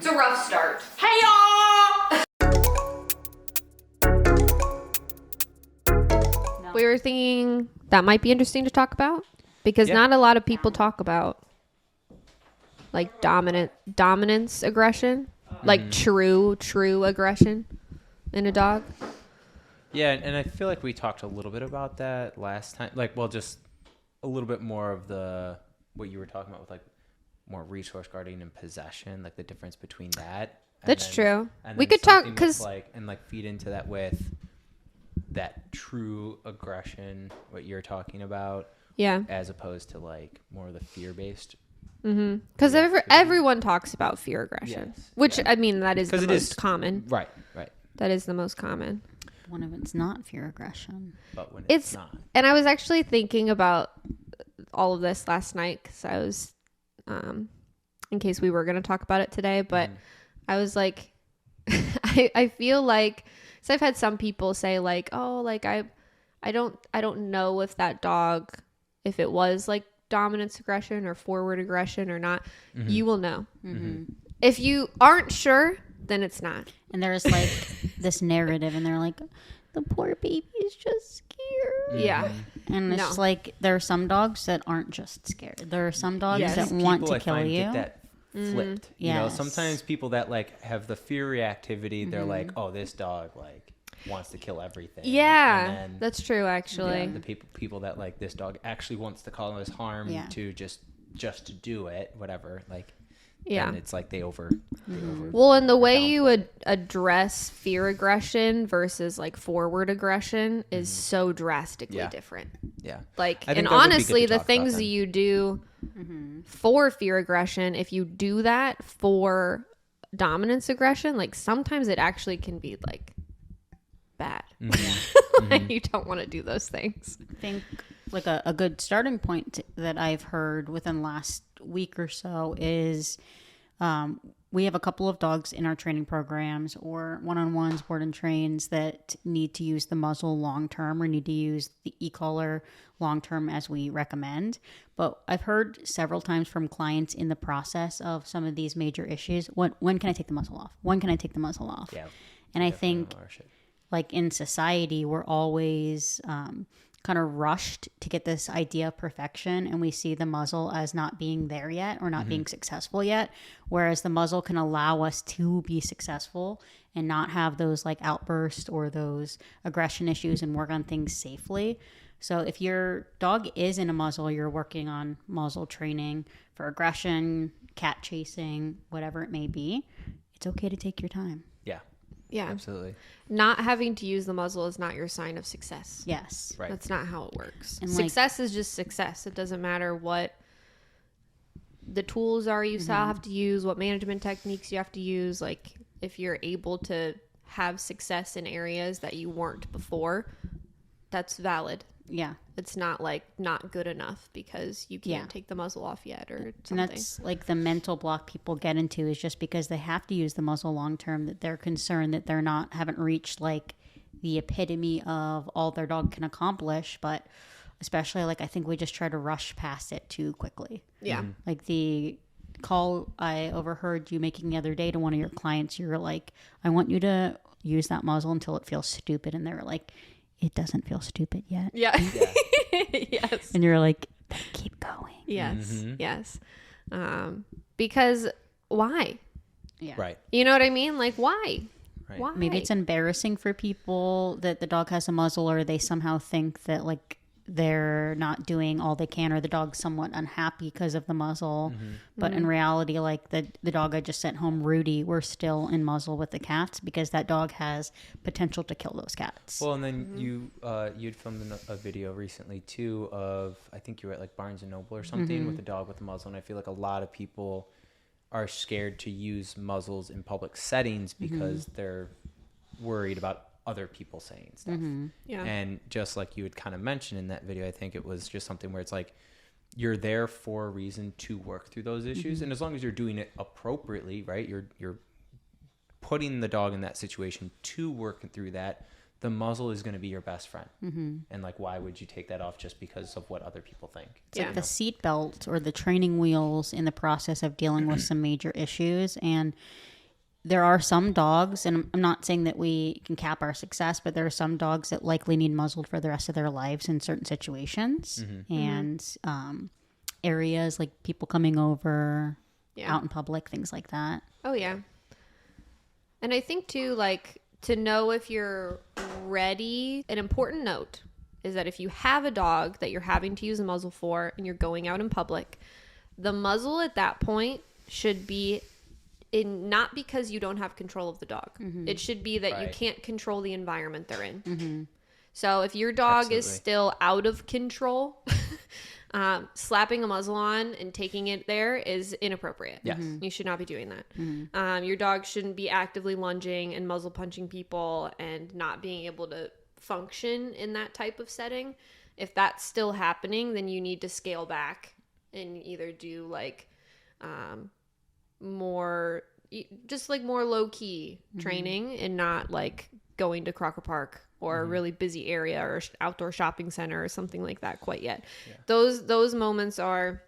It's a rough start. Hey y'all! We were thinking that might be interesting to talk about because not a lot of people talk about like dominance aggression, like true aggression in a dog. Yeah, and I feel like we talked a little bit about that last time. Like, well, just a little bit more of what you were talking about with like more resource guarding and possession, like the difference between that. That's true. And we then could talk something because with, feed into that with that true aggression, what you're talking about. Yeah. As opposed to like more of the fear-based. Because everyone talks about fear aggression, which I mean that is the most common. Right. That is the most common. One of it's not fear aggression. But when it's not. And I was actually thinking about all of this last night because I was, in case we were going to talk about it today, but I was like, I feel like, so I've had some people say like, oh, like I don't know if that dog, if it was like dominance aggression or forward aggression or not. You will know. If you aren't sure, then it's not. And there's like this narrative and they're like, the poor baby's just scared. Yeah. And it's just like, there are some dogs that aren't just scared. There are some dogs that want to kill you. Get that flipped. You know, sometimes people that like have the fear reactivity, they're like, oh, this dog like wants to kill everything. Yeah, and then, that's true actually. The people that like this dog actually wants to cause harm to just to do it, whatever. Like, and it's like they over. Well, and the way you would address fear aggression versus like forward aggression is so drastically different. Yeah. Like, and honestly, the things that you do for fear aggression, if you do that for dominance aggression, like sometimes it actually can be like bad. Like, you don't want to do those things. I think like a good starting point that I've heard within the last week or so is we have a couple of dogs in our training programs or one-on-ones, board and trains that need to use the muzzle long-term or need to use the e-collar long-term as we recommend. But I've heard several times from clients in the process of some of these major issues, when can I take the muzzle off? When can I take the muzzle off? Yeah. And I think like in society, we're always kind of rushed to get this idea of perfection, and we see the muzzle as not being there yet or not being successful yet, whereas the muzzle can allow us to be successful and not have those like outbursts or those aggression issues and work on things safely. So if your dog is in a muzzle, you're working on muzzle training for aggression, cat chasing, whatever it may be, it's okay to take your time. Yeah, absolutely. Not having to use the muzzle is not your sign of success. Yes. Right. That's not how it works. And success is just success. It doesn't matter what the tools are you have to use, what management techniques you have to use. Like, if you're able to have success in areas that you weren't before, that's valid. Yeah. It's not like not good enough because you can't take the muzzle off yet or something. And that's like the mental block people get into is just because they have to use the muzzle long term, that they're concerned that they're haven't reached like the epitome of all their dog can accomplish. But especially like, I think we just try to rush past it too quickly. Yeah. Like the call I overheard you making the other day to one of your clients, you were like, I want you to use that muzzle until it feels stupid. And they were like, it doesn't feel stupid yet. Yeah. Yes. And you're like, keep going. Yes. Yes. Because why? Yeah. Right. You know what I mean? Like, why? Right. Why? Maybe it's embarrassing for people that the dog has a muzzle, or they somehow think that like they're not doing all they can, or the dog's somewhat unhappy because of the muzzle. But in reality, like the dog I just sent home, Rudy, we're still in muzzle with the cats because that dog has potential to kill those cats. Well, and then you'd filmed a video recently too of, I think you were at like Barnes and Noble or something with a dog with a muzzle, and I feel like a lot of people are scared to use muzzles in public settings because they're worried about other people saying stuff. Yeah. And just like you had kind of mentioned in that video, I think it was just something where it's like, you're there for a reason to work through those issues. And as long as you're doing it appropriately, right, you're putting the dog in that situation to work through that, the muzzle is going to be your best friend. And like, why would you take that off just because of what other people think? It's like the seat belt or the training wheels in the process of dealing with some major issues. And there are some dogs, and I'm not saying that we can cap our success, but there are some dogs that likely need muzzled for the rest of their lives in certain situations and areas like people coming over, out in public, things like that. Oh, yeah. And I think, too, like, to know if you're ready, an important note is that if you have a dog that you're having to use a muzzle for and you're going out in public, the muzzle at that point should be not because you don't have control of the dog. It should be that you can't control the environment they're in. So if your dog is still out of control, slapping a muzzle on and taking it there is inappropriate. Yes. You should not be doing that. Your dog shouldn't be actively lunging and muzzle punching people and not being able to function in that type of setting. If that's still happening, then you need to scale back and either do like more low-key training and not like going to Crocker Park or a really busy area or outdoor shopping center or something like that quite yet. Those moments are,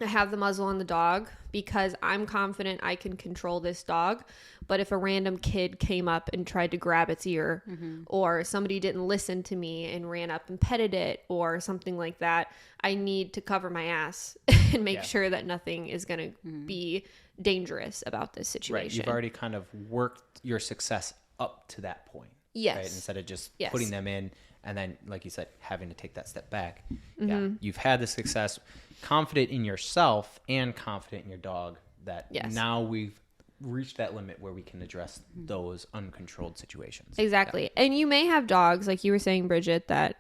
I have the muzzle on the dog because I'm confident I can control this dog. But if a random kid came up and tried to grab its ear or somebody didn't listen to me and ran up and petted it or something like that, I need to cover my ass and make sure that nothing is going to be dangerous about this situation. Right. You've already kind of worked your success up to that point. Yes. Right? Instead of just putting them in and then, like you said, having to take that step back. Yeah. You've had the success, confident in yourself and confident in your dog that now we've reached that limit where we can address those uncontrolled situations. Exactly. Yeah. And you may have dogs, like you were saying, Bridget, that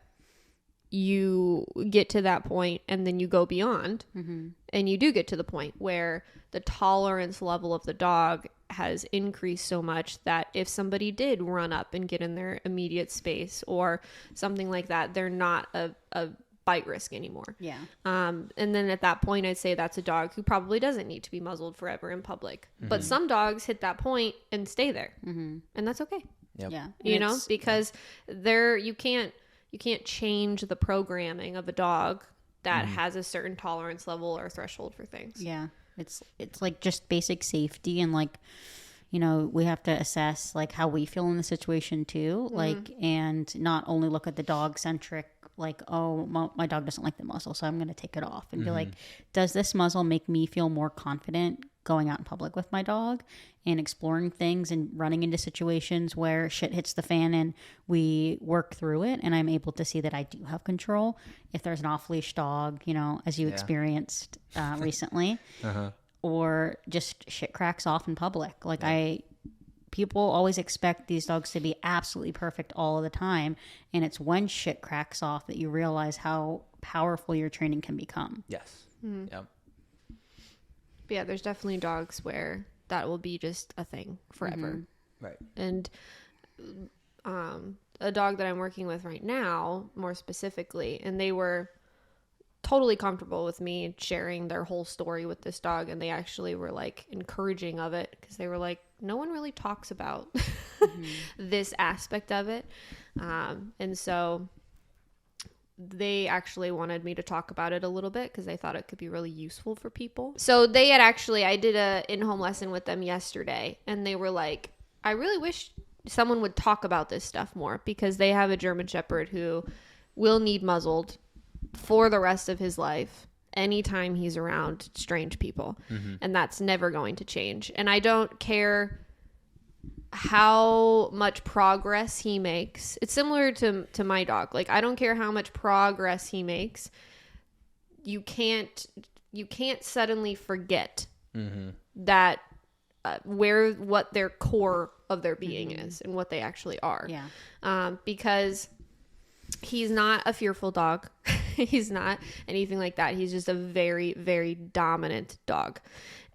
you get to that point and then you go beyond and you do get to the point where the tolerance level of the dog has increased so much that if somebody did run up and get in their immediate space or something like that, they're not a bite risk anymore. Yeah. And then at that point, I'd say that's a dog who probably doesn't need to be muzzled forever in public. But some dogs hit that point and stay there, and that's okay. Yep. Yeah. You know, because you can't change the programming of a dog that has a certain tolerance level or threshold for things. Yeah. It's like just basic safety and like, you know, we have to assess like how we feel in the situation too. Like, and not only look at the dog centric, like, oh, my dog doesn't like the muzzle, so I'm going to take it off and be like, does this muzzle make me feel more confident going out in public with my dog and exploring things and running into situations where shit hits the fan and we work through it and I'm able to see that I do have control. If there's an off-leash dog, you know, as you experienced recently, or just shit cracks off in public. Like people always expect these dogs to be absolutely perfect all of the time. And it's when shit cracks off that you realize how powerful your training can become. Yes. Yep. But yeah, there's definitely dogs where that will be just a thing forever. Right. And a dog that I'm working with right now, more specifically, and they were totally comfortable with me sharing their whole story with this dog, and they actually were like encouraging of it because they were like, no one really talks about this aspect of it. And so they actually wanted me to talk about it a little bit because they thought it could be really useful for people. So they had I did a in-home lesson with them yesterday, and they were like, I really wish someone would talk about this stuff more because they have a German Shepherd who will need muzzled for the rest of his life anytime he's around strange people. And that's never going to change. And I don't care how much progress he makes. It's similar to my dog. Like, I don't care how much progress he makes. You can't suddenly forget that what their core of their being is and what they actually are. Yeah. Because he's not a fearful dog. He's not anything like that. He's just a very, very dominant dog.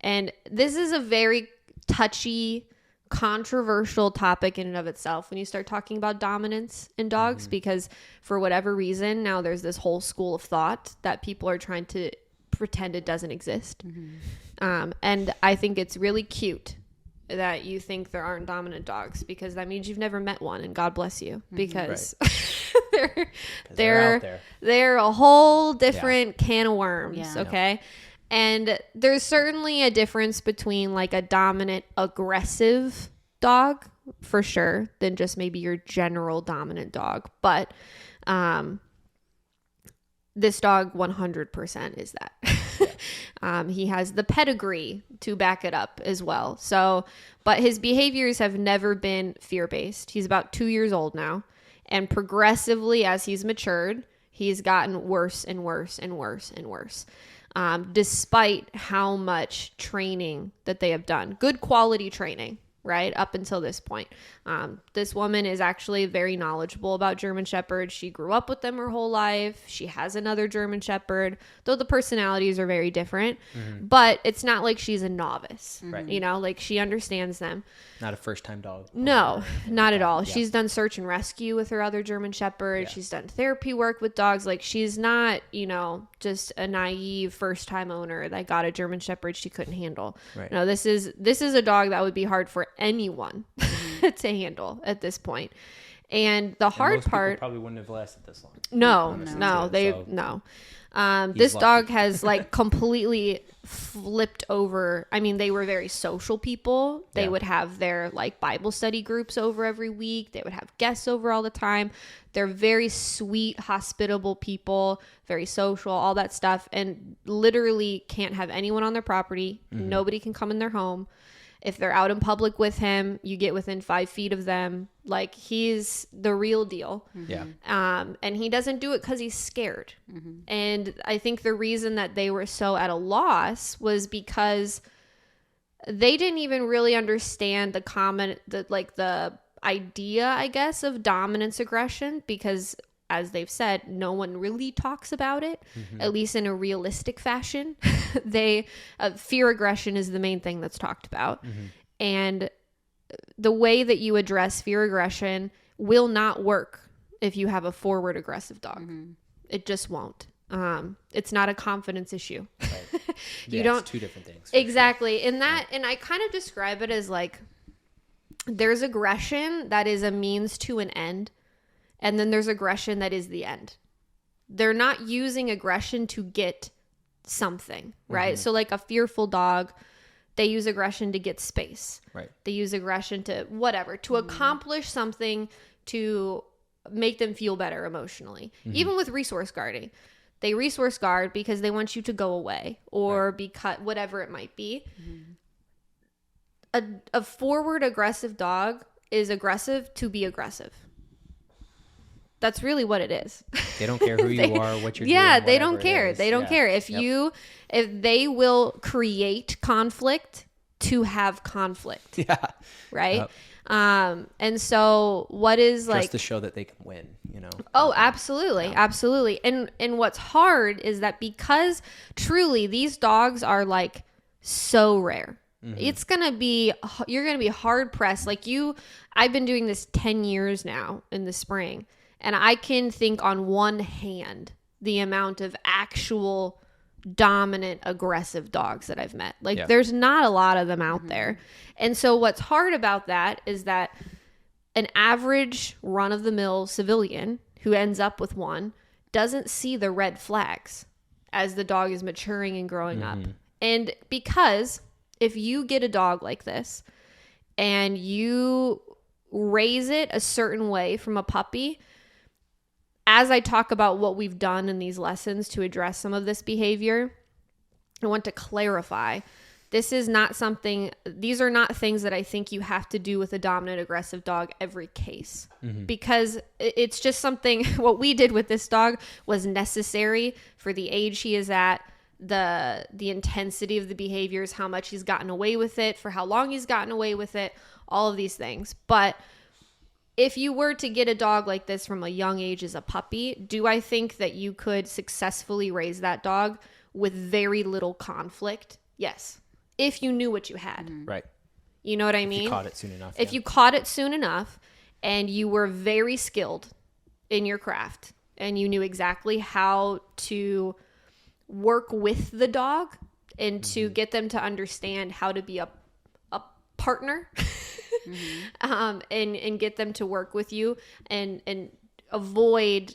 And this is a very touchy, controversial topic in and of itself when you start talking about dominance in dogs, because for whatever reason, now there's this whole school of thought that people are trying to pretend it doesn't exist. And I think it's really cute that you think there aren't dominant dogs, because that means you've never met one, and God bless you, because they're a whole different can of worms. Okay. And there's certainly a difference between like a dominant aggressive dog for sure than just maybe your general dominant dog. But this dog 100% is that. He has the pedigree to back it up as well. So, but his behaviors have never been fear-based. He's about 2 years old now. And progressively, as he's matured, he's gotten worse and worse and worse and worse. Despite how much training that they have done. Good quality training, right? Up until this point. This woman is actually very knowledgeable about German Shepherds. She grew up with them her whole life. She has another German Shepherd, though the personalities are very different. Mm-hmm. But it's not like she's a novice, right? You know, like she understands them. Not a first-time dog. No, not at all. Yeah. She's done search and rescue with her other German Shepherd. Yeah. She's done therapy work with dogs. Like she's not, you know, just a naive first-time owner that got a German Shepherd she couldn't handle. Right. No, this is a dog that would be hard for anyone to handle at this point. And the hard part probably wouldn't have lasted this long. No. This dog has like completely flipped over. I mean, they were very social people. They would have their like Bible study groups over every week. They would have guests over all the time. They're very sweet, hospitable people, very social, all that stuff, and literally can't have anyone on their property. Mm-hmm. Nobody can come in their home. If they're out in public with him, you get within 5 feet of them. Like, he's the real deal. Yeah. And he doesn't do it because he's scared. Mm-hmm. And I think the reason that they were so at a loss was because they didn't even really understand the idea, I guess, of dominance aggression, because as they've said, no one really talks about it, at least in a realistic fashion. Fear aggression is the main thing that's talked about. Mm-hmm. And the way that you address fear aggression will not work if you have a forward aggressive dog. Mm-hmm. It just won't. It's not a confidence issue. Right. It's two different things. Exactly. Sure. And I kind of describe it as like, there's aggression that is a means to an end. And then there's aggression that is the end. They're not using aggression to get something, right? Mm-hmm. So like a fearful dog, they use aggression to get space. Right. They use aggression to whatever, to accomplish something, to make them feel better emotionally. Mm-hmm. Even with resource guarding. They resource guard because they want you to go away or because whatever it might be. Mm-hmm. A forward aggressive dog is aggressive to be aggressive. That's really what it is. They don't care who you are, what you're doing. Yeah, they don't care. They don't care. If they will create conflict to have conflict. Yeah. Right? Yep. And so what is just to show that they can win, you know? Oh, absolutely. Yeah. Absolutely. And what's hard is that because truly these dogs are like so rare. Mm-hmm. You're going to be hard pressed. Like I've been doing this 10 years now in the spring. And I can think on one hand the amount of actual dominant, aggressive dogs that I've met. Like, there's not a lot of them out there. And so what's hard about that is that an average run-of-the-mill civilian who ends up with one doesn't see the red flags as the dog is maturing and growing up. And because if you get a dog like this and you raise it a certain way from a puppy, as I talk about what we've done in these lessons to address some of this behavior, I want to clarify, these are not things that I think you have to do with a dominant aggressive dog every case. Mm-hmm. Because it's just something, what we did with this dog was necessary for the age he is at, the intensity of the behaviors, how much he's gotten away with it, for how long he's gotten away with it, all of these things. But if you were to get a dog like this from a young age as a puppy, do I think that you could successfully raise that dog with very little conflict? Yes. If you knew what you had. Right. You know what I mean? If you caught it soon enough. If you caught it soon enough and you were very skilled in your craft and you knew exactly how to work with the dog and to get them to understand how to be a partner and get them to work with you and avoid,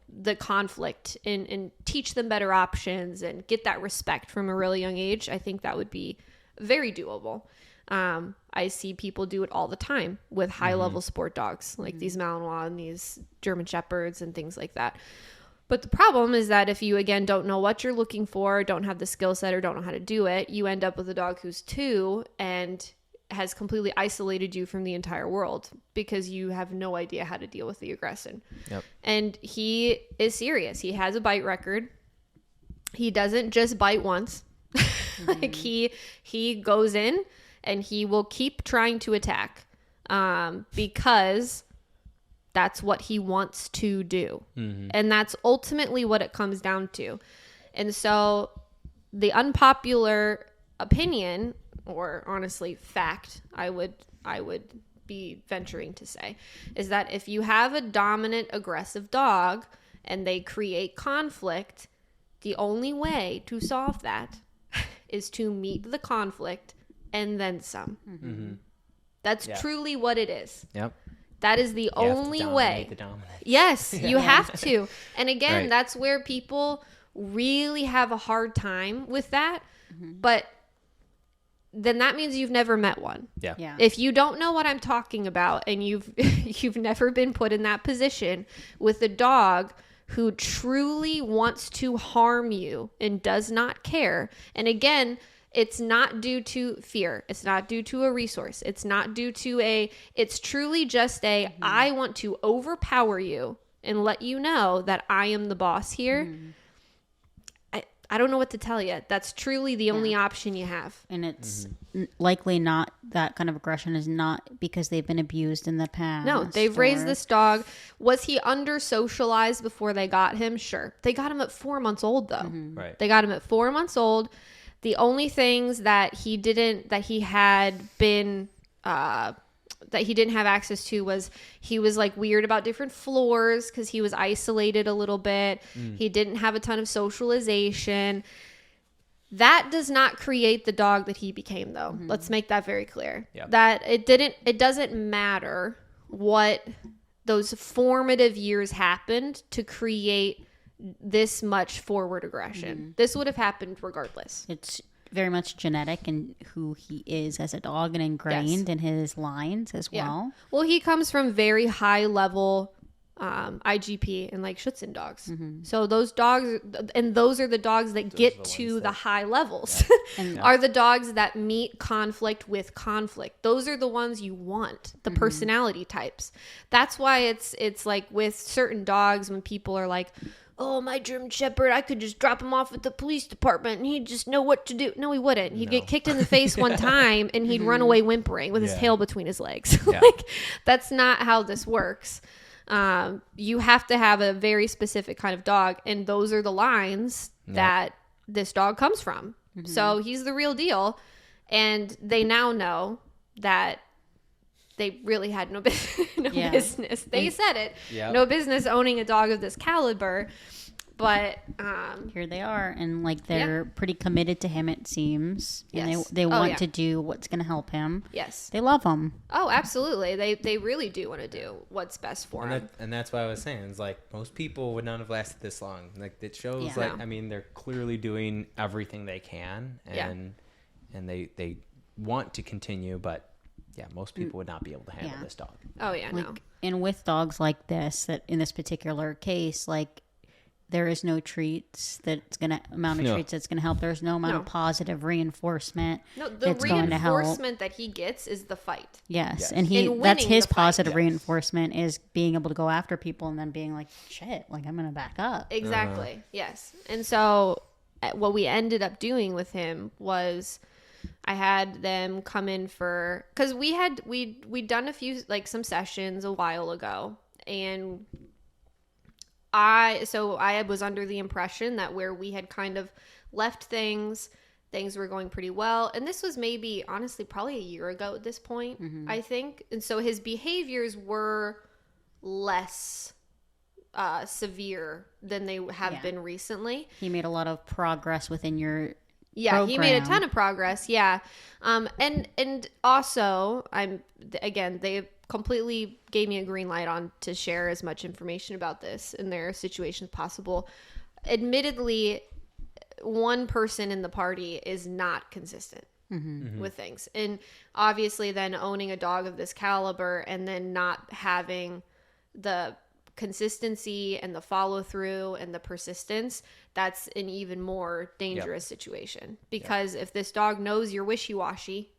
the conflict and teach them better options and get that respect from a really young age, I think that would be very doable. I see people do it all the time with high level sport dogs, like these Malinois and these German Shepherds and things like that. But the problem is that if you, again, don't know what you're looking for, don't have the skill set, or don't know how to do it, you end up with a dog who's 2 and has completely isolated you from the entire world because you have no idea how to deal with the aggression. Yep. And he is serious. He has a bite record. He doesn't just bite once. Like he goes in and he will keep trying to attack because that's what he wants to do. And that's ultimately what it comes down to. And so the unpopular opinion, or honestly fact, I would be venturing to say, is that if you have a dominant aggressive dog and they create conflict, the only way to solve that is to meet the conflict and then some. That's truly what it is. Yep. That is the only way. Yes, you have to. And again, that's where people really have a hard time with that. But then that means you've never met one. Yeah. If you don't know what I'm talking about and you've never been put in that position with a dog who truly wants to harm you and does not care. And again, it's not due to fear. It's not due to a resource. It's not due to it's truly just I want to overpower you and let you know that I am the boss here. I don't know what to tell you. That's truly the only option you have. And it's likely not, that kind of aggression is not because they've been abused in the past. No, they've raised this dog. Was he under socialized before they got him? Sure. They got him at 4 months old though. Right. They got him at 4 months old. The only things that he didn't have access to was he was like weird about different floors because he was isolated a little bit. He didn't have a ton of socialization. That does not create the dog that he became though. Let's make that very clear. Yep. That it doesn't matter what those formative years happened to create this much forward aggression. This would have happened regardless. It's very much genetic and who he is as a dog and ingrained in his lines as well. Well, he comes from very high level IGP and like Schutzhund dogs. So those dogs, and those are the dogs that get to the high levels, are the dogs that meet conflict with conflict. Those are the ones you want, the personality types. That's why it's like with certain dogs when people are like, oh, my German Shepherd, I could just drop him off at the police department and he'd just know what to do. No, he wouldn't. He'd get kicked in the face one time and he'd run away whimpering with his tail between his legs. Like, that's not how this works. You have to have a very specific kind of dog, and those are the lines that this dog comes from. So he's the real deal, and they now know that they really had no business. They said it. Yep. No business owning a dog of this caliber. But here they are, and like they're pretty committed to him, it seems. And they want to do what's going to help him. Yes. They love him. Oh, absolutely. They really do want to do what's best for him. And that's why I was saying, it's like most people would not have lasted this long. Like it shows I mean, they're clearly doing everything they can, and they want to continue, but most people would not be able to handle this dog. Oh, yeah, no. And with dogs like this, that in this particular case, like, there is no treats treats that's going to help. There's no amount of positive reinforcement. No, the reinforcement that he gets is the fight. Yes. And that's his positive reinforcement is being able to go after people and then being like, shit, like I'm going to back up. Exactly. Yes. And so what we ended up doing with him was I had them come in because we'd done a few, like some sessions a while ago, and I was under the impression that where we had kind of left things were going pretty well. And this was maybe, honestly, probably a year ago at this point, I think. And so his behaviors were less severe than they have been recently. He made a lot of progress within your program. He made a ton of progress. Yeah. And also completely gave me a green light on to share as much information about this in their situation as possible. Admittedly, one person in the party is not consistent with things. And obviously then owning a dog of this caliber and then not having the consistency and the follow through and the persistence, that's an even more dangerous situation. Because if this dog knows you're wishy-washy,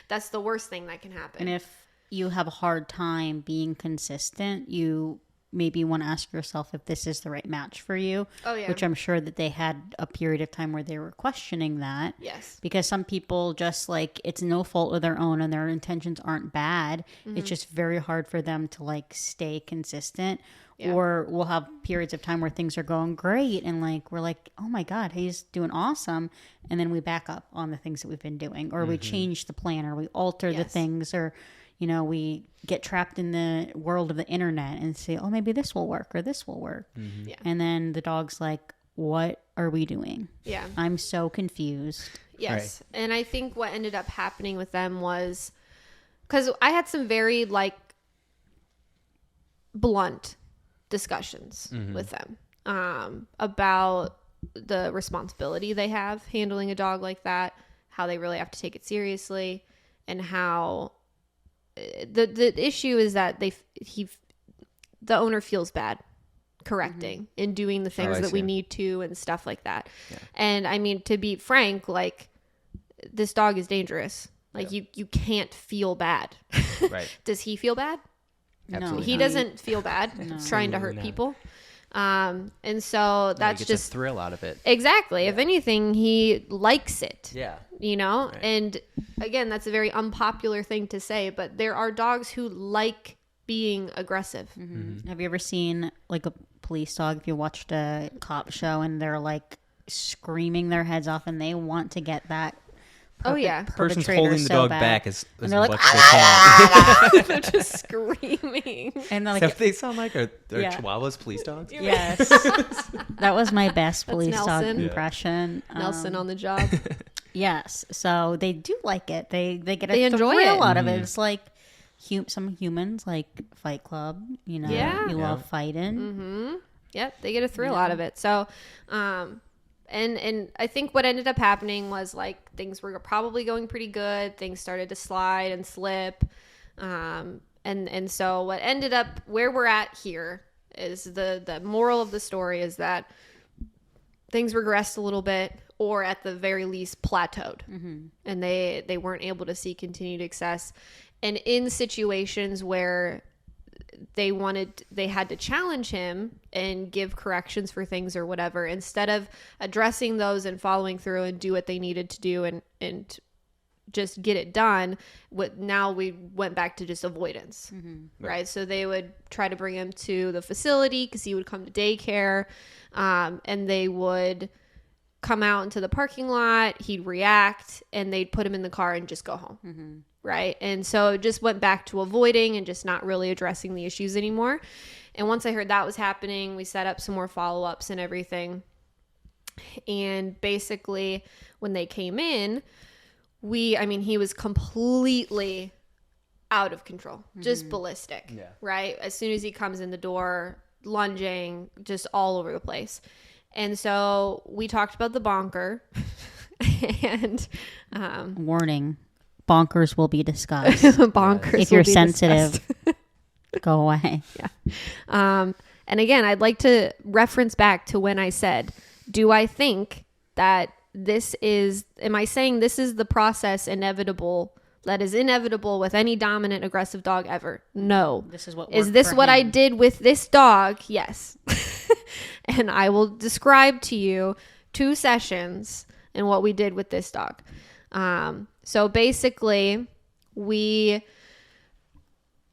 that's the worst thing that can happen. And if you have a hard time being consistent, you maybe want to ask yourself if this is the right match for you. Oh, yeah. Which I'm sure that they had a period of time where they were questioning that. Yes. Because some people just like, it's no fault of their own and their intentions aren't bad. It's just very hard for them to like stay consistent. Yeah. Or we'll have periods of time where things are going great and like we're like, oh my God, he's doing awesome. And then we back up on the things that we've been doing, or we change the plan, or we alter the things, or you know, we get trapped in the world of the internet and say, oh, maybe this will work or this will work. Yeah. And then the dog's like, what are we doing? Yeah. I'm so confused. Yes. Right. And I think what ended up happening with them was, because I had some very like blunt discussions with them about the responsibility they have handling a dog like that, how they really have to take it seriously, and how the issue is that the owner feels bad correcting and doing the things that we need to and stuff like that. Yeah. And I mean, to be frank, like this dog is dangerous. Like you can't feel bad. Right. Does he feel bad? Absolutely no, he doesn't feel bad trying to hurt people. And so that's he gets just a thrill out of it. Exactly. Yeah. If anything, he likes it. Yeah. You know, and again, that's a very unpopular thing to say, but there are dogs who like being aggressive. Have you ever seen like a police dog? If you watched a cop show and they're like screaming their heads off and they want to get that. Person's holding the dog back as and they're like, much as they can. They're just screaming. And they're like, so they sound like are Chihuahuas police dogs? Yes. That was my best police dog impression. Nelson on the job. Yes. So they do like it. They get a enjoy thrill it. out of it. It's like some humans like Fight Club, you know, you love fighting. Yep. They get a thrill out of it. So, and I think what ended up happening was like things were probably going pretty good. Things started to slide and slip. And so what ended up where we're at here is the moral of the story is that things regressed a little bit, or at the very least plateaued, and they weren't able to see continued success. And in situations where they had to challenge him and give corrections for things or whatever, instead of addressing those and following through and do what they needed to do and just get it done, now we went back to just avoidance, right? So they would try to bring him to the facility because he would come to daycare, and they would come out into the parking lot, he'd react, and they'd put him in the car and just go home. Right. And so it just went back to avoiding and just not really addressing the issues anymore. And once I heard that was happening, we set up some more follow-ups and everything. And basically when they came in, he was completely out of control, just ballistic, right? As soon as he comes in the door, lunging, just all over the place. And so we talked about the bonker and warning. Bonkers will be discussed. Bonkers. If you're sensitive, go away. Yeah. And again, I'd like to reference back to when I said, do I think that am I saying this is the process that is inevitable with any dominant aggressive dog ever? No. Is this what I did with this dog? Yes. And I will describe to you 2 sessions and what we did with this dog. So basically I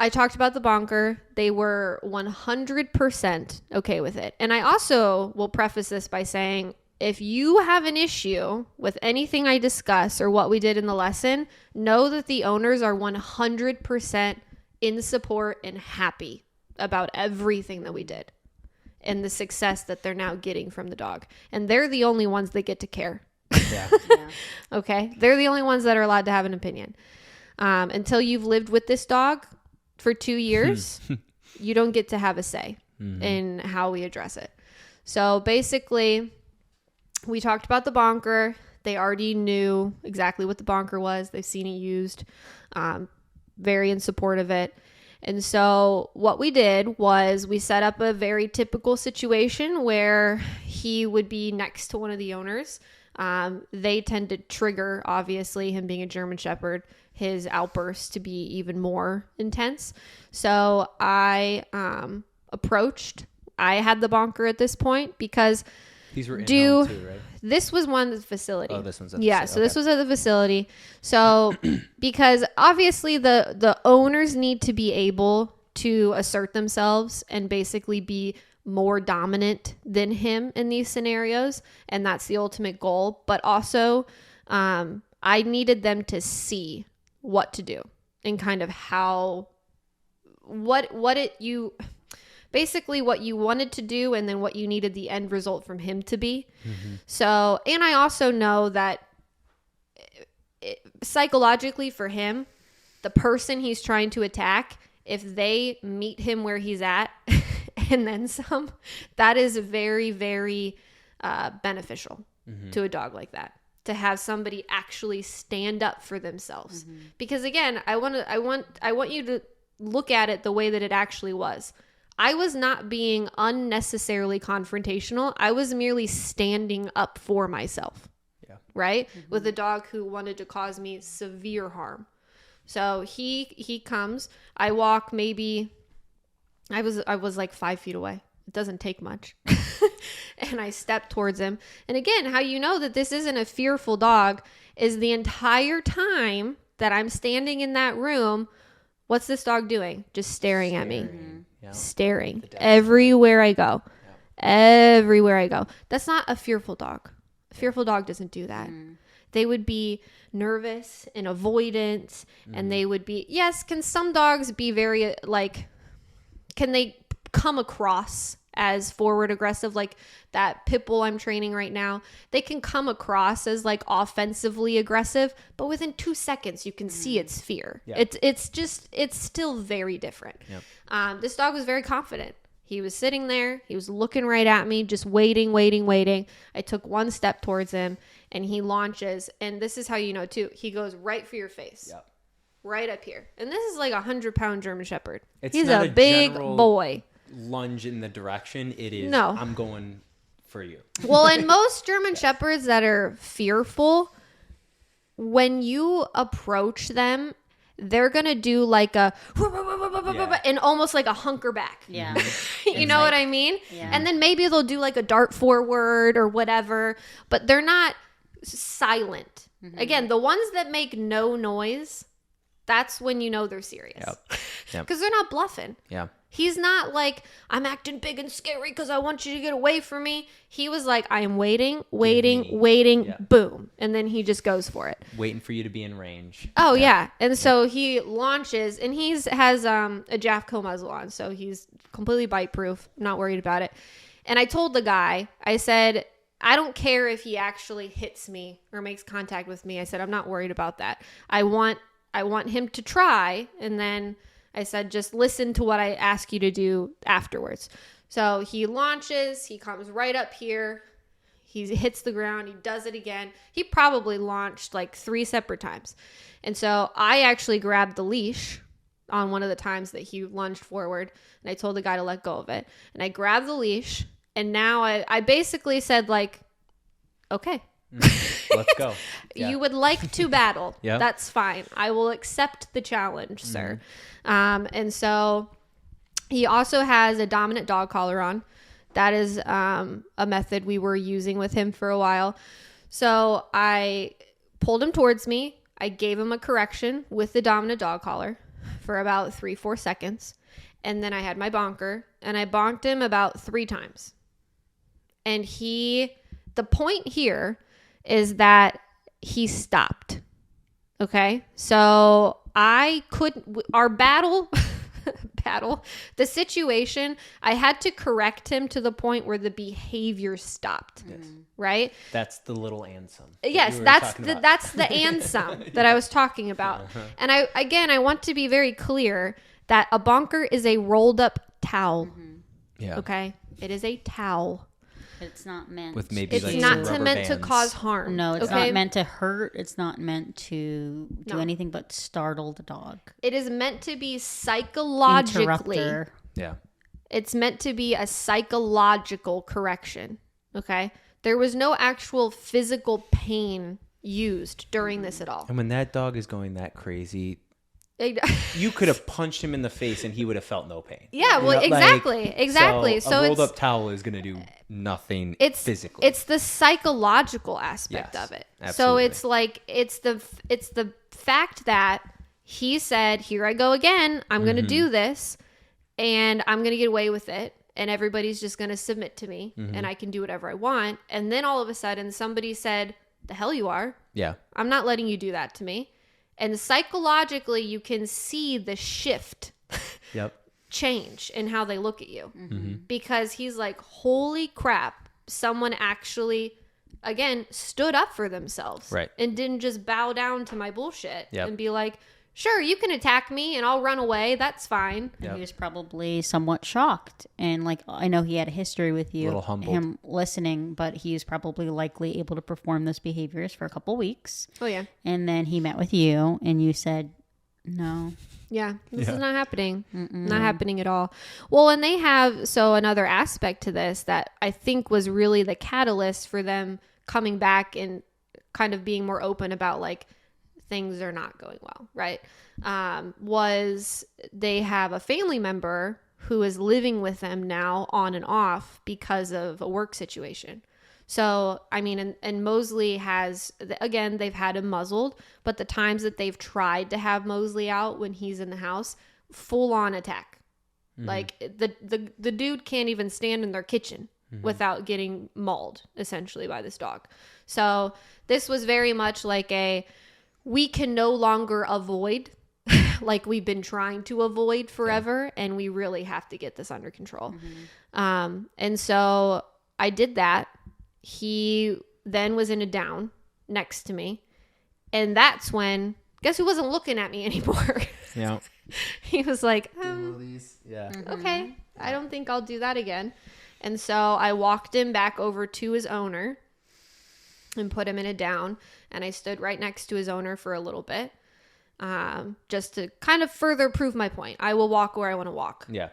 talked about the bonker. They were 100% okay with it. And I also will preface this by saying, if you have an issue with anything I discuss or what we did in the lesson, know that the owners are 100% in support and happy about everything that we did and the success that they're now getting from the dog. And they're the only ones that get to care. Yeah. Okay. They're the only ones that are allowed to have an opinion. Until you've lived with this dog, for 2 years, you don't get to have a say in how we address it. So basically, we talked about the bonker. They already knew exactly what the bonker was. They've seen it used, very in support of it. And so what we did was we set up a very typical situation where he would be next to one of the owners. They tend to trigger, obviously, him being a German Shepherd, his outbursts to be even more intense. So I had the bonker at this point because these were in-home too, right? This was one at the facility. Oh, this one's at the facility. So this was at the facility. So because obviously the owners need to be able to assert themselves and basically be more dominant than him in these scenarios, and that's the ultimate goal. But also, I needed them to see what to do and kind of how basically what you wanted to do and then what you needed the end result from him to be. So, and I also know that psychologically for him, the person he's trying to attack, if they meet him where he's at and then some, that is very, very beneficial to a dog like that, to have somebody actually stand up for themselves. Because again, I want you to look at it the way that it actually was. I was not being unnecessarily confrontational. I was merely standing up for myself. Yeah. Right? With a dog who wanted to cause me severe harm. So he comes. I walk maybe, I was like 5 feet away. It doesn't take much. And I step towards him. And again, how you know that this isn't a fearful dog is the entire time that I'm standing in that room, what's this dog doing? Just staring at me. Yeah. Staring everywhere I go. Everywhere I go. That's not a fearful dog. A fearful dog doesn't do that. They would be nervous and avoidant, and they would be, yes, can some dogs be very, can they come across as forward aggressive, like that pit bull I'm training right now? They can come across as offensively aggressive, but within 2 seconds you can see it's fear. Yeah. It's still very different. Yep. This dog was very confident. He was sitting there. He was looking right at me, just waiting. I took one step towards him and he launches. And this is how you know too. He goes right for your face. Yep. Right up here. And this is like 100-pound German Shepherd. He's a big boy. Lunge in the direction. It is, no. I'm going for you. Well, and most German Shepherds that are fearful, when you approach them, they're going to do like a, and almost like a hunker back. Yeah. You know what I mean? Yeah. And then maybe they'll do like a dart forward or whatever, but they're not silent. Again, the ones that make no noise, that's when you know they're serious. Yep. Because they're not bluffing. Yeah. He's not like, I'm acting big and scary because I want you to get away from me. He was like, I am waiting, yeah. Boom. And then he just goes for it. Waiting for you to be in range. Oh, yeah. And so he launches, and he has a Jafco muzzle on, so he's completely bite-proof. I'm not worried about it. And I told the guy, I said, I don't care if he actually hits me or makes contact with me. I said, I'm not worried about that. I want him to try, and then I said, just listen to what I ask you to do afterwards. So he launches, he comes right up here, he hits the ground, he does it again. He probably launched like 3 separate times. And so I actually grabbed the leash on one of the times that he lunged forward, and I told the guy to let go of it. And I grabbed the leash, and now I basically said like, okay. Let's go. Yeah. You would like to battle. Yeah. That's fine. I will accept the challenge, sir. And so he also has a dominant dog collar on. That is a method we were using with him for a while. So I pulled him towards me. I gave him a correction with the dominant dog collar for about 3-4 seconds. And then I had my bonker, and I bonked him about 3 times. And the point here is that he stopped. Okay. So our battle, the situation, I had to correct him to the point where the behavior stopped. Yes. Right. That's the little ansem. Yes. That's the ansem that I was talking about. And I want to be very clear that a bonker is a rolled up towel. Yeah. Okay. It is a towel. It's not meant with maybe It's like not some meant rubber to cause bands. harm. No, it's okay? not meant to hurt. It's not meant to do No. anything but startle the dog. It is meant to be psychologically. Interrupter. Yeah. It's meant to be a psychological correction. Okay. There was no actual physical pain used during this at all. And when that dog is going that crazy, It- you could have punched him in the face and he would have felt no pain. yeah, You well, know, exactly. So a rolled it's up towel is going to do nothing it's physically. It's the psychological aspect Yes, of it. So absolutely. it's like it's the fact that he said, "Here I go again. I'm going to do this, and I'm going to get away with it, and everybody's just going to submit to me, and I can do whatever I want." And then all of a sudden, somebody said, "The hell you are! Yeah. I'm not letting you do that to me." And psychologically, you can see the shift Yep. change in how they look at you. Because he's like, holy crap, someone actually, again, stood up for themselves. Right. And didn't just bow down to my bullshit Yep. and be like, sure, you can attack me and I'll run away. That's fine. And Yep. he was probably somewhat shocked. And like, I know he had a history with you, Little humbled. him listening, but he's probably likely able to perform those behaviors for a couple weeks. Oh, yeah. And then he met with you and you said, no. Yeah, this Yeah. is not happening. Not happening at all. Well, and they have, so another aspect to this that I think was really the catalyst for them coming back and kind of being more open about like things are not going well, right? Was they have a family member who is living with them now on and off because of a work situation. So, I mean, and Mosley has, again, they've had him muzzled, but the times that they've tried to have Mosley out when he's in the house, full on attack. Like the dude can't even stand in their kitchen without getting mauled, essentially, by this dog. So this was very much like we can no longer avoid like we've been trying to avoid forever, and we really have to get this under control. And so I did that. He then was in a down next to me. And that's when, guess who wasn't looking at me anymore? Yeah. He was like, Yeah. okay, I don't think I'll do that again. And so I walked him back over to his owner and put him in a down. And I stood right next to his owner for a little bit, just to kind of further prove my point. I will walk where I want to walk. Yeah.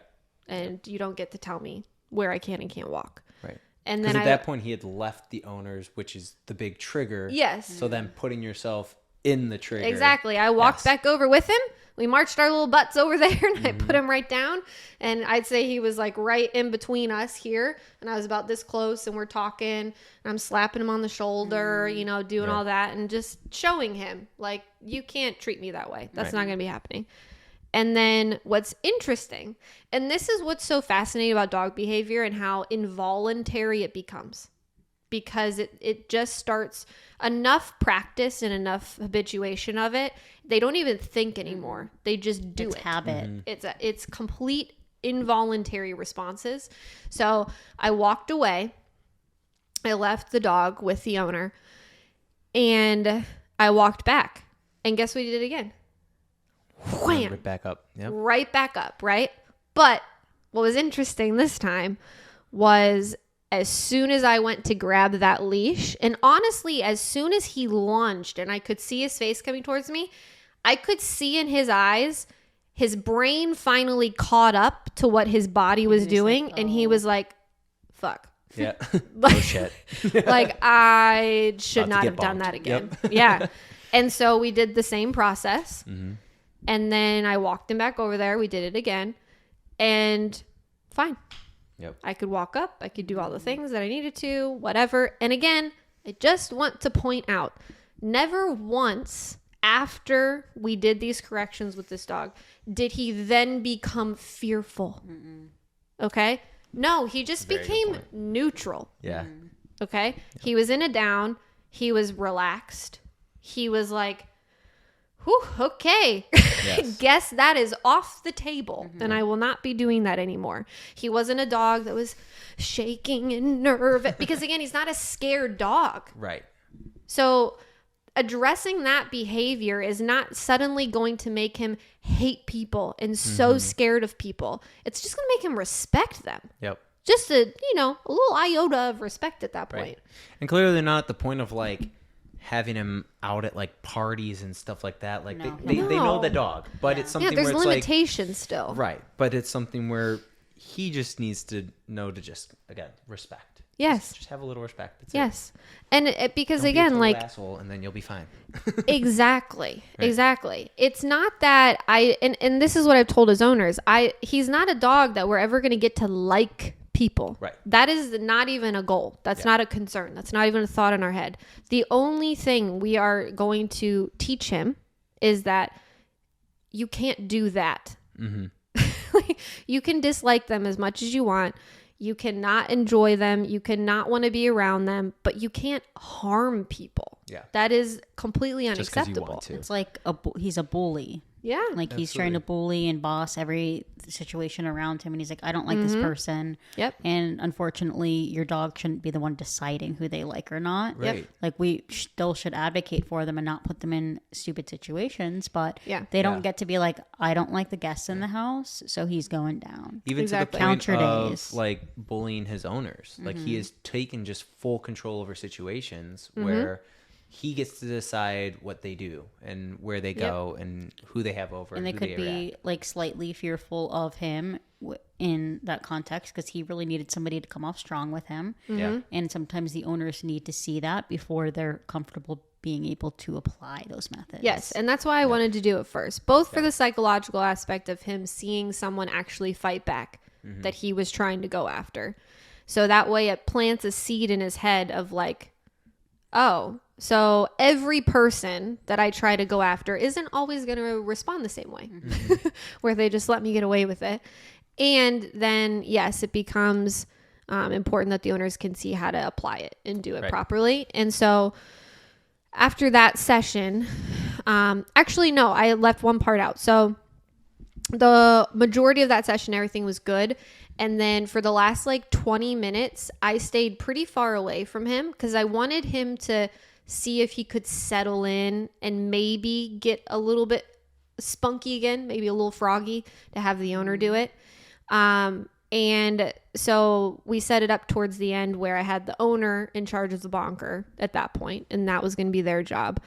And you don't get to tell me where I can and can't walk. Right. And Because then at that point he had left the owners, which is the big trigger. yes. So then putting yourself in the trigger. Exactly. I walked Yes. back over with him. We marched our little butts over there and I put him right down. And I'd say he was like right in between us here. And I was about this close and we're talking. And I'm slapping him on the shoulder, you know, doing Yeah. all that and just showing him like, you can't treat me that way. That's Right. not going to be happening. And then what's interesting, and this is what's so fascinating about dog behavior and how involuntary it becomes. Because it just starts enough practice and enough habituation of it. They don't even think anymore. They just do It's it. habit. It's complete involuntary responses. So I walked away. I left the dog with the owner and I walked back. And guess what he did again? Wham! Right back up. Yep. Right back up, right? But what was interesting this time was as soon as I went to grab that leash, and honestly, as soon as he lunged and I could see his face coming towards me, I could see in his eyes, his brain finally caught up to what his body was doing. And he was like, fuck. Yeah. Oh shit. Like, I should About to not get have done bonked. that again. Yep. Yeah. And so we did the same process. And then I walked him back over there. We did it again. And fine. Yep. I could walk up. I could do all the things that I needed to, whatever. And again, I just want to point out, never once after we did these corrections with this dog did he then become fearful. Okay? No, he just Very good became point. neutral. Yeah. Okay? He was in a down. He was relaxed. He was like, whew, okay. Yes. Guess that is off the table. And I will not be doing that anymore. He wasn't a dog that was shaking and nervous. Because again, he's not a scared dog. Right. So addressing that behavior is not suddenly going to make him hate people and so scared of people. It's just going to make him respect them. Yep. Just a little iota of respect at that point. Right. And clearly they're not at the point of like having him out at like parties and stuff like that. Like they know the dog, but it's something there's where it's limitations still. Right. But it's something where he just needs to know to just, again, respect. Yes. Just have a little respect. That's yes. And because Don't again, be a like asshole, and then you'll be fine. exactly. Right. Exactly. It's not that and this is what I've told his owners. He's not a dog that we're ever going to get to like people. Right. That is not even a goal. That's not a concern. That's not even a thought in our head. The only thing we are going to teach him is that you can't do that. Like, you can dislike them as much as you want. You cannot enjoy them. You cannot want to be around them, but you can't harm people. Yeah. That is completely Just 'cause you unacceptable. want to. It's like he's a bully. Yeah. Like he's trying to bully and boss every situation around him. And he's like, I don't like this person. Yep. And unfortunately, your dog shouldn't be the one deciding who they like or not. Right. Like we still should advocate for them and not put them in stupid situations. But they don't get to be like, I don't like the guests in the house, so he's going down. Even Exactly. to the point Counter of days. like bullying his owners. Like he has taken just full control over situations where he gets to decide what they do and where they go and who they have over. And they could be like slightly fearful of him in that context because he really needed somebody to come off strong with him. Yeah. And sometimes the owners need to see that before they're comfortable being able to apply those methods. Yes, and that's why I wanted to do it first, both for the psychological aspect of him seeing someone actually fight back that he was trying to go after. So that way it plants a seed in his head of like, oh, so every person that I try to go after isn't always going to respond the same way, where they just let me get away with it. And then, yes, it becomes important that the owners can see how to apply it and do it properly. And so after that session, actually, no, I left one part out. So the majority of that session, everything was good. And then for the last like 20 minutes, I stayed pretty far away from him because I wanted him to see if he could settle in and maybe get a little bit spunky again, maybe a little froggy to have the owner do it. And so we set it up towards the end where I had the owner in charge of the bonker at that point, and that was going to be their job.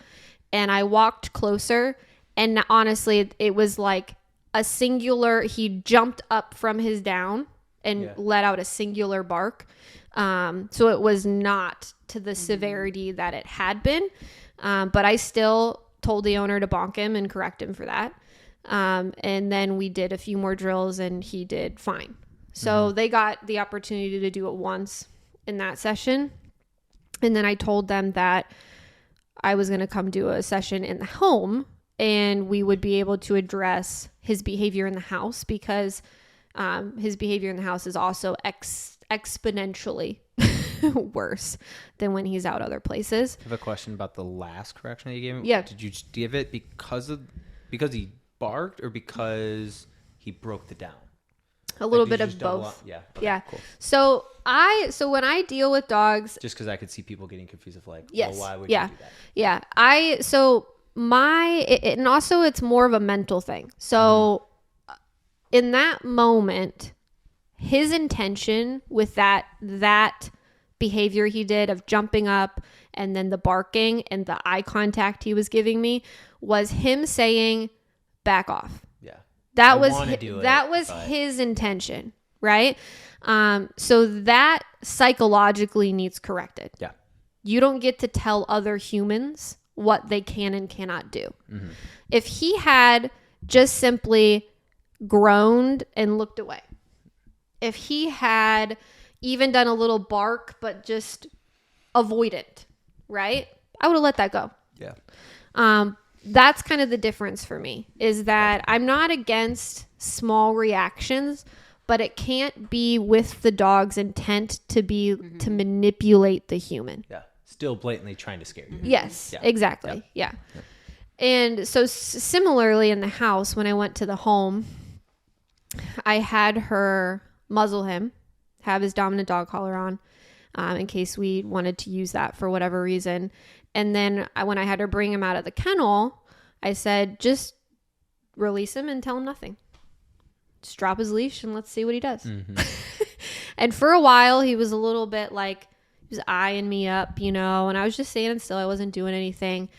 And I walked closer, and honestly, it was like a singular, he jumped up from his down and let out a singular bark. So it was not to the severity that it had been. But I still told the owner to bonk him and correct him for that. And then we did a few more drills and he did fine. So they got the opportunity to do it once in that session. And then I told them that I was going to come do a session in the home and we would be able to address his behavior in the house because his behavior in the house is also exponentially worse than when he's out other places. I have a question about the last correction that you gave him. Yeah. Did you just give it because he barked or because he broke the down? A little Did bit you of just double both. up? Yeah. Okay, Yeah. Cool. So when I deal with dogs, Just because I could see people getting confused of like, yes, well, why would you do that? Yeah. And also it's more of a mental thing. So in that moment, his intention with that behavior he did of jumping up and then the barking and the eye contact he was giving me was him saying, back off. Yeah. That I was his intention, right? So that psychologically needs corrected. Yeah. You don't get to tell other humans what they can and cannot do. If he had just simply groaned and looked away, if he had even done a little bark but just avoidant, right? I would have let that go. Yeah. That's kind of the difference for me, is that I'm not against small reactions, but it can't be with the dog's intent to be to manipulate the human. Yeah. Still blatantly trying to scare you. Yes, exactly. Yeah. And so similarly in the house, when I went to the home, I had her muzzle him, have his dominant dog collar on, in case we wanted to use that for whatever reason. And then when I had to bring him out of the kennel, I said, just release him and tell him nothing. Just drop his leash and let's see what he does. Mm-hmm. And for a while, he was a little bit like, he was eyeing me up, you know, and I was just standing still. I wasn't doing anything. And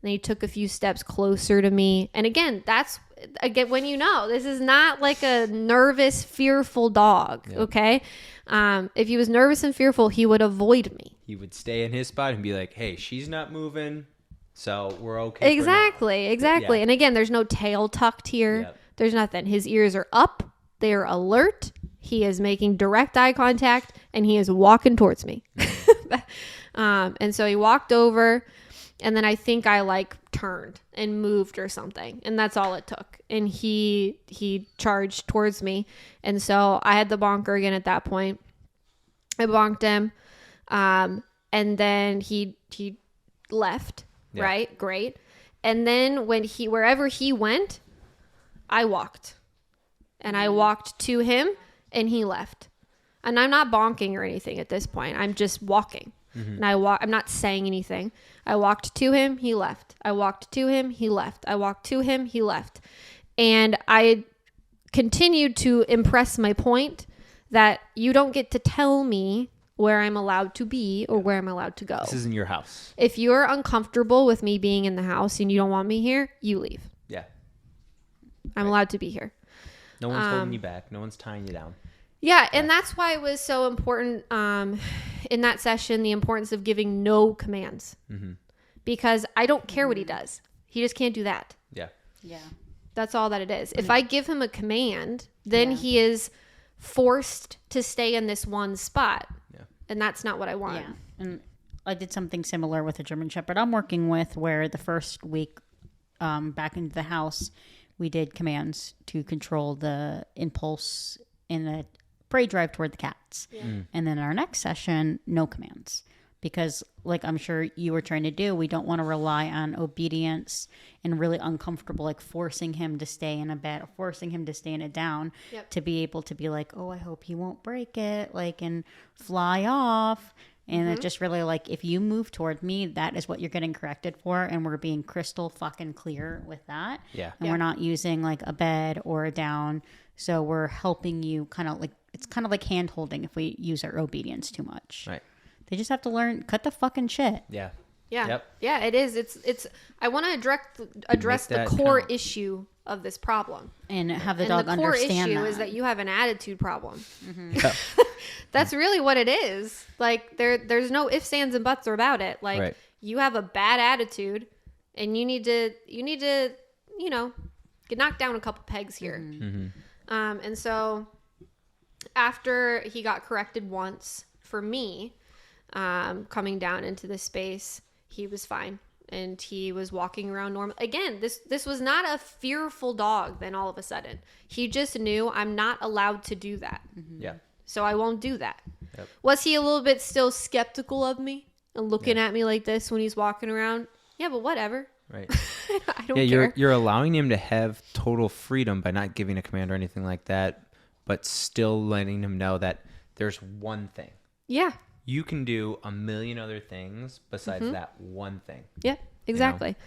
then he took a few steps closer to me. And again, when you know, this is not like a nervous, fearful dog, okay? If he was nervous and fearful, he would avoid me. He would stay in his spot and be like, hey, she's not moving, so we're okay. Exactly. Yeah. And again, there's no tail tucked here. Yep. There's nothing. His ears are up. They are alert. He is making direct eye contact, and he is walking towards me. And so he walked over, and then I think I like turned and moved or something, and that's all it took. And he charged towards me, and so I had the bonker again at that point. I bonked him, and then he left. Yeah. Right, great. And then wherever he went, I walked, and I walked to him, and he left. And I'm not bonking or anything at this point. I'm just walking. Mm-hmm. And I'm not saying anything. I walked to him, he left. I walked to him, he left. I walked to him, he left. And I continued to impress my point that you don't get to tell me where I'm allowed to be or where I'm allowed to go. This isn't your house. If you're uncomfortable with me being in the house and you don't want me here, you leave. Yeah. I'm allowed to be here. No one's holding you back. No one's tying you down. Yeah, and that's why it was so important in that session, the importance of giving no commands. Mm-hmm. Because I don't care what he does. He just can't do that. Yeah. Yeah. That's all that it is. If I give him a command, then he is forced to stay in this one spot. Yeah. And that's not what I want. Yeah. And I did something similar with a German Shepherd I'm working with, where the first week back into the house, we did commands to control the impulse in the prey drive toward the cats. Yeah. And then our next session, no commands. Because like I'm sure you were trying to do, we don't want to rely on obedience and really uncomfortable, like forcing him to stay in a bed, forcing him to stay in it down to be able to be like, oh, I hope he won't break it, like, and fly off. And it just really like, if you move toward me, that is what you're getting corrected for. And we're being crystal fucking clear with that. Yeah. And we're not using like a bed or a down. So we're helping you kind of like, it's kind of like hand holding if we use our obedience too much. Right. They just have to learn, cut the fucking shit. Yeah. Yeah. Yep. Yeah, it is. It's I want to address the core issue of this problem. And have the dog understand that. And the core issue is that you have an attitude problem. Mm-hmm. Yeah. That's really what it is. Like there's no ifs, ands, and buts about it. Like you have a bad attitude and you need to, you know, get knocked down a couple pegs here. Mm-hmm. And so after he got corrected once for me, coming down into this space, he was fine and he was walking around normal. Again, this was not a fearful dog. Then all of a sudden he just knew I'm not allowed to do that. Mm-hmm. Yeah. So I won't do that. Yep. Was he a little bit still skeptical of me and looking at me like this when he's walking around? Yeah, but whatever. Right. I don't care. You're allowing him to have total freedom by not giving a command or anything like that, but still letting him know that there's one thing. Yeah. You can do a million other things besides that one thing. Yeah, exactly. You know?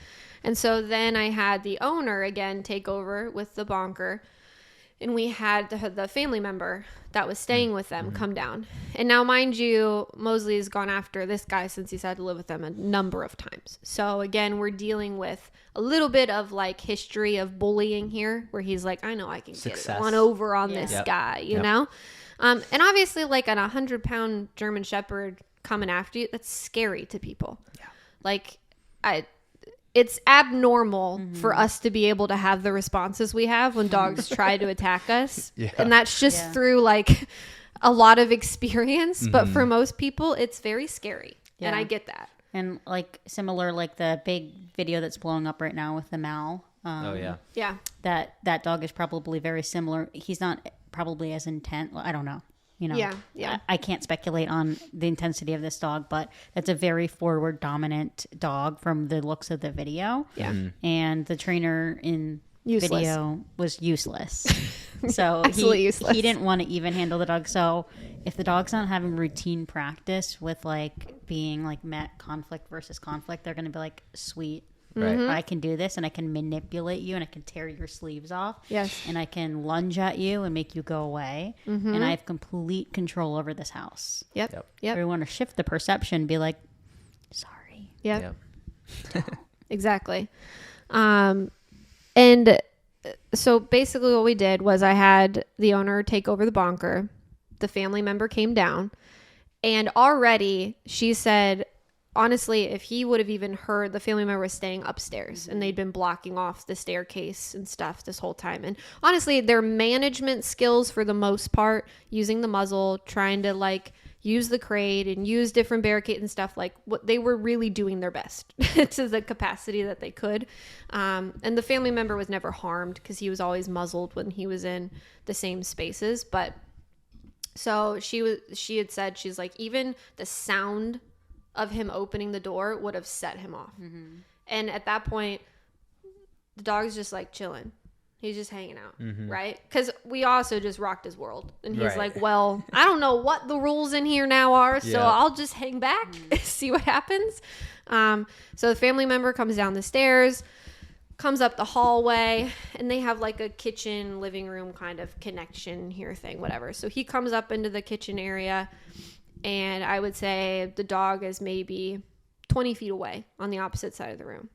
And so then I had the owner again take over with the bonker, and we had the family member that was staying with them come down. And now, mind you, Mosley has gone after this guy since he's had to live with them a number of times. So again, we're dealing with a little bit of like history of bullying here, where he's like, I know I can get one over on this guy, you know? And obviously, like an 100-pound German Shepherd coming after you, that's scary to people. Yeah. Like, it's abnormal for us to be able to have the responses we have when dogs try to attack us. Yeah. And that's just through like a lot of experience. Mm-hmm. But for most people, it's very scary. Yeah. And I get that. And like similar, like the big video that's blowing up right now with the Mal. Yeah. That dog is probably very similar. He's not probably as intent. I don't know. You know, I can't speculate on the intensity of this dog, but that's a very forward dominant dog from the looks of the video. Yeah. Mm-hmm. And the trainer in video was useless. So absolutely useless. He didn't want to even handle the dog. So if the dog's not having routine practice with like being like met conflict versus conflict, they're going to be like, sweet. Right. I can do this, and I can manipulate you, and I can tear your sleeves off. Yes. And I can lunge at you and make you go away. And I have complete control over this house. Yep. We want to shift the perception, be like, sorry. Yep. Exactly. And so basically what we did was I had the owner take over the bonker. The family member came down, and already she said, honestly, if he would have even heard, the family member was staying upstairs and they'd been blocking off the staircase and stuff this whole time. And honestly, their management skills for the most part, using the muzzle, trying to like use the crate and use different barricades and stuff, like what they were really doing their best to the capacity that they could. And the family member was never harmed because he was always muzzled when he was in the same spaces. But so she had said, she's like, even the sound of him opening the door would have set him off. And at that point, the dog's just like chilling. He's just hanging out, right? Because we also just rocked his world. And he's like, well, I don't know what the rules in here now are, so I'll just hang back, see what happens. So the family member comes down the stairs, comes up the hallway, and they have like a kitchen, living room kind of connection here thing, whatever. So he comes up into the kitchen area, and I would say the dog is maybe 20 feet away on the opposite side of the room.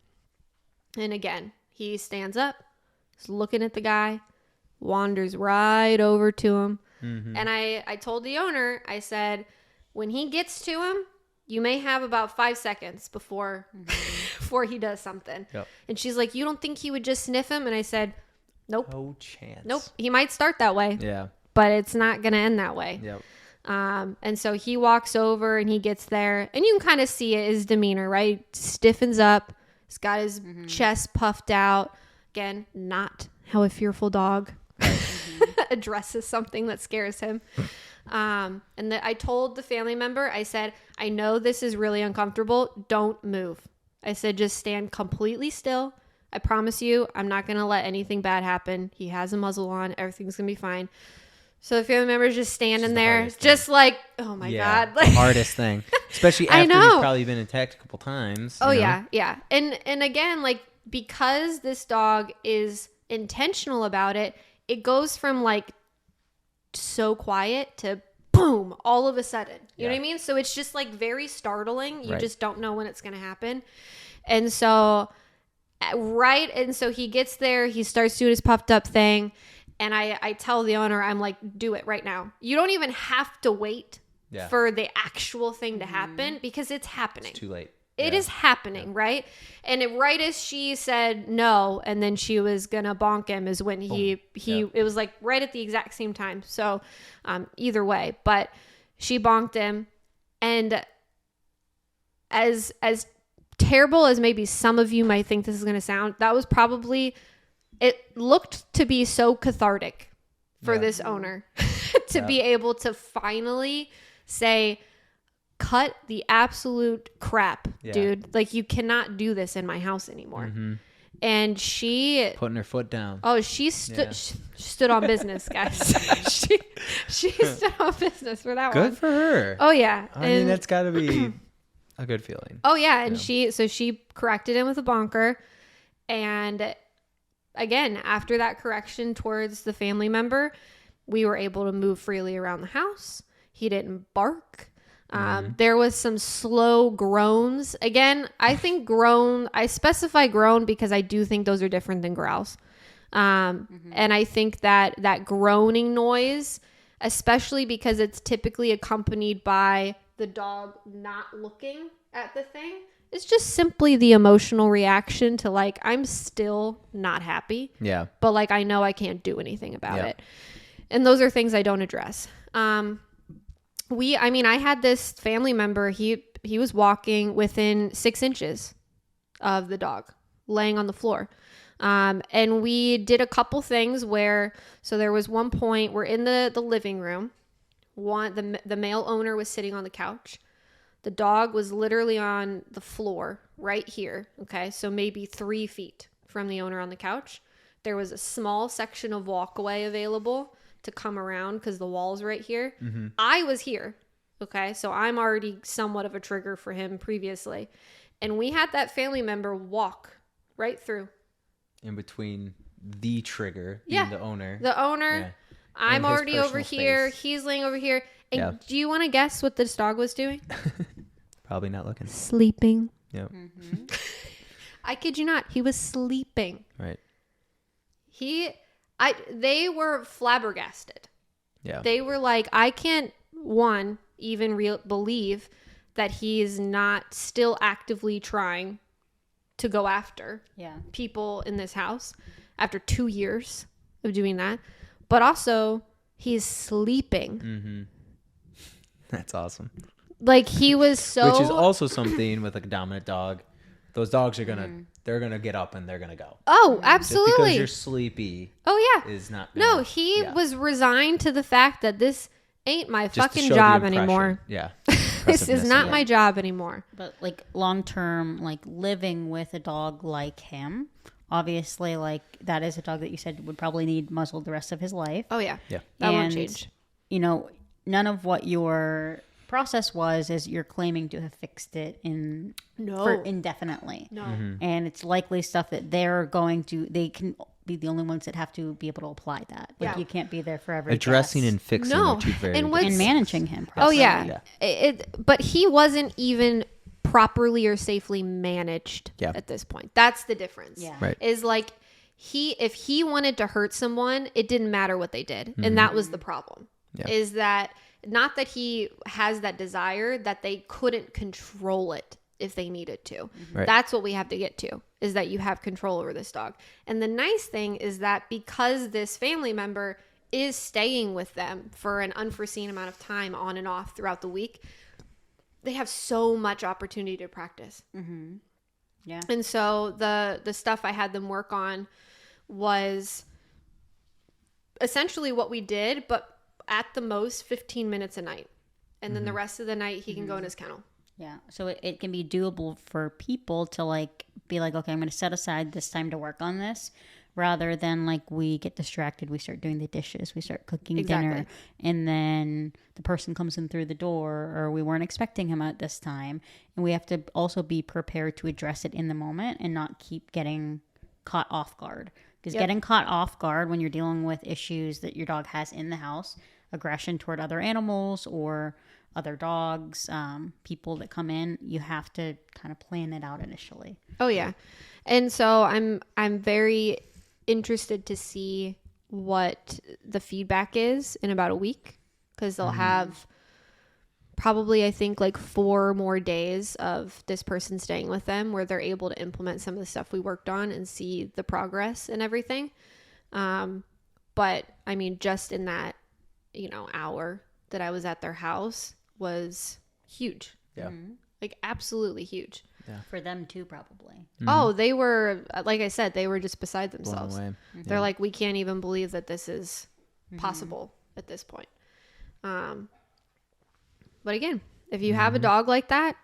And again, he stands up, is looking at the guy, wanders right over to him. And I told the owner, I said, when he gets to him, you may have about 5 seconds before before he does something. And she's like, you don't think he would just sniff him? And I said, nope. No chance. Nope. He might start that way. Yeah. But it's not going to end that way. Yep. And so he walks over and he gets there, and you can kind of see it, his demeanor, right? Stiffens up. He's got his chest puffed out. Again, not how a fearful dog addresses something that scares him. And I told the family member, I said, I know this is really uncomfortable. Don't move. I said, just stand completely still. I promise you, I'm not going to let anything bad happen. He has a muzzle on. Everything's going to be fine. So the family member's just standing there, just like, oh my God. Like, the hardest thing. Especially after he's probably been attacked a couple times. Oh, yeah. And again, like, because this dog is intentional about it, it goes from like so quiet to boom, all of a sudden. You know what I mean? So it's just like very startling. You just don't know when it's going to happen. And so, and so he gets there, he starts doing his puffed up thing. And I tell the owner, I'm like, do it right now. You don't even have to wait for the actual thing to happen because it's happening. It's too late. It is happening, right? And right as she said no, and then she was going to bonk him is when it was like right at the exact same time. So either way, but she bonked him. And as terrible as maybe some of you might think this is going to sound, that was probably... It looked to be so cathartic for this owner to be able to finally say, cut the absolute crap, dude. Like, you cannot do this in my house anymore. And she... Putting her foot down. Oh, she stood on business, guys. she stood on business for that one. Good for her. Oh, yeah. I mean, that's got to be a good feeling. Oh, yeah. And she corrected him with a bonker. And... Again, after that correction towards the family member, we were able to move freely around the house. He didn't bark. There was some slow groans. Again, I think I specify groan because I do think those are different than growls. And I think that groaning noise, especially because it's typically accompanied by the dog not looking at the thing, it's just simply the emotional reaction to like, I'm still not happy. Yeah. But like, I know I can't do anything about it. And those are things I don't address. I had this family member, he was walking within 6 inches of the dog laying on the floor. And we did a couple things so there was one point, we're in the living room. The male owner was sitting on the couch. The dog was literally on the floor right here. Okay. So maybe 3 feet from the owner on the couch. There was a small section of walkway available to come around because the wall's right here. I was here. Okay. So I'm already somewhat of a trigger for him previously. And we had that family member walk right through. In between the trigger, being the owner. The owner. Yeah. I'm And his already over personal here. space. He's laying over here. And Yeah. do you want to guess what this dog was doing? Probably not looking. Sleeping. Yep. I kid you not. He was sleeping. Right. They were flabbergasted. Yeah. They were like, I can't, even believe that he is not still actively trying to go after people in this house after 2 years of doing that. But also, he's sleeping. That's awesome. Like, he was so... Which is also something with a dominant dog. Those dogs are they're gonna get up and they're gonna go. Oh, Just absolutely. because you're sleepy is not no, gonna, he was resigned to the fact that this ain't my Just to fucking show the job impression. anymore. Yeah. This is not Yeah. my job anymore. But like long term, like living with a dog like him, obviously, like that is a dog that you said would probably need muzzled the rest of his life. Oh, yeah. Yeah. That won't And, change. You know, none of what your process was is you're claiming to have fixed it for indefinitely. No. And it's likely stuff that they can be the only ones that have to be able to apply that. Like Yeah. you can't be there forever. Addressing and fixing No. are two very And different. what's- and managing him. Oh, properly. yeah. But he wasn't even properly or safely managed at this point. That's the difference. Yeah. Right. Is like if he wanted to hurt someone, it didn't matter what they did. And that was the problem. Yeah. Is that not that he has that desire, that they couldn't control it if they needed to. Right. That's what we have to get to, is that you have control over this dog. And the nice thing is that because this family member is staying with them for an unforeseen amount of time on and off throughout the week, they have so much opportunity to practice. Yeah. And so the stuff I had them work on was essentially what we did, but at the most 15 minutes a night. And then the rest of the night he can go in his kennel. Yeah. So it can be doable for people to like be like, okay, I'm going to set aside this time to work on this, rather than like we get distracted, we start doing the dishes, we start cooking dinner, and then the person comes in through the door, or we weren't expecting him at this time, and we have to also be prepared to address it in the moment and not keep getting caught off guard. Because getting caught off guard when you're dealing with issues that your dog has in the house, aggression toward other animals or other dogs, people that come in, you have to kind of plan it out initially. Oh yeah. And so I'm very interested to see what the feedback is in about a week, because they'll have probably, I think, like 4 more days of this person staying with them where they're able to implement some of the stuff we worked on and see the progress and everything. But I mean, just in that, hour that I was at their house was huge. Yeah. Like absolutely huge. Yeah. For them too, probably. Oh, they were, like I said, they were just beside Blown themselves. away. They're like, we can't even believe that this is possible at this point. But again, if you have a dog like that,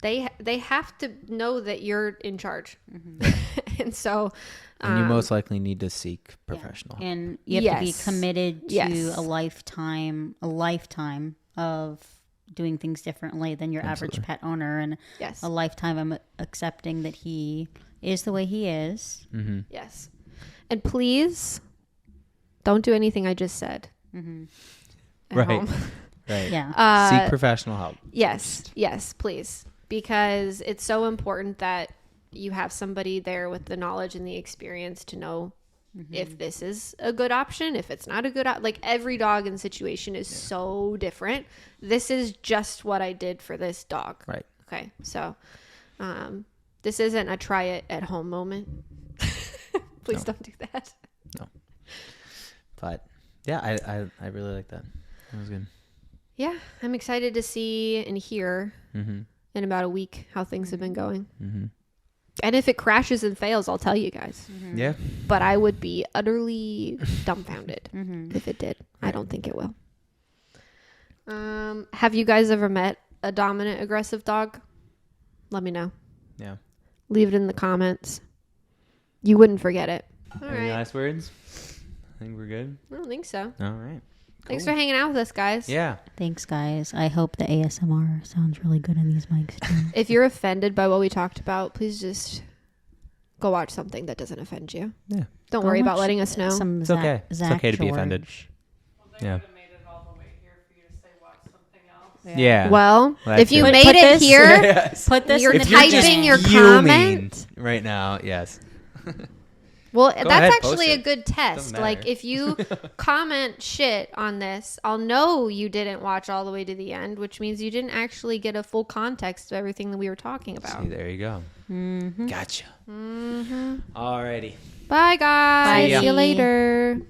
they have to know that you're in charge. And so... And you most likely need to seek professional help. And you have to be committed to a lifetime of doing things differently than your average pet owner, and a lifetime of accepting that he is the way he is. Yes. And please don't do anything I just said. At home. Right. Yeah. Seek professional help. Yes, please. Because it's so important that you have somebody there with the knowledge and the experience to know if this is a good option, if it's not a good like every dog and situation is so different. This is just what I did for this dog. Right. Okay. So this isn't a try it at home moment. Please don't do that. No. But yeah, I really like that. That was good. Yeah. I'm excited to see and hear in about a week how things have been going. And if it crashes and fails, I'll tell you guys. Yeah. But I would be utterly dumbfounded if it did. I don't think it will. Have you guys ever met a dominant aggressive dog? Let me know. Yeah. Leave it in the comments. You wouldn't forget it. All Any right. last words? think we're good. I don't think so. All right. Thanks for hanging out with us, guys. Yeah. Thanks, guys. I hope the ASMR sounds really good in these mics too. If you're offended by what we talked about, please just go watch something that doesn't offend you. Yeah. Don't worry about letting us know. It's okay. It's okay to be offended. Yeah. Yeah. Well, Well, if you that's made Put it this- here, Yes. Put this You're in the typing comment. your Fuming comment. right now. Yes. well, Go that's ahead, actually post a it. good test. Doesn't Like matter. if you comment shit on this, I'll know you didn't watch all the way to the end, which means you didn't actually get a full context of everything that we were talking about. See, there you go. Mm-hmm. Gotcha. Alrighty. Bye, guys. Bye. See you later.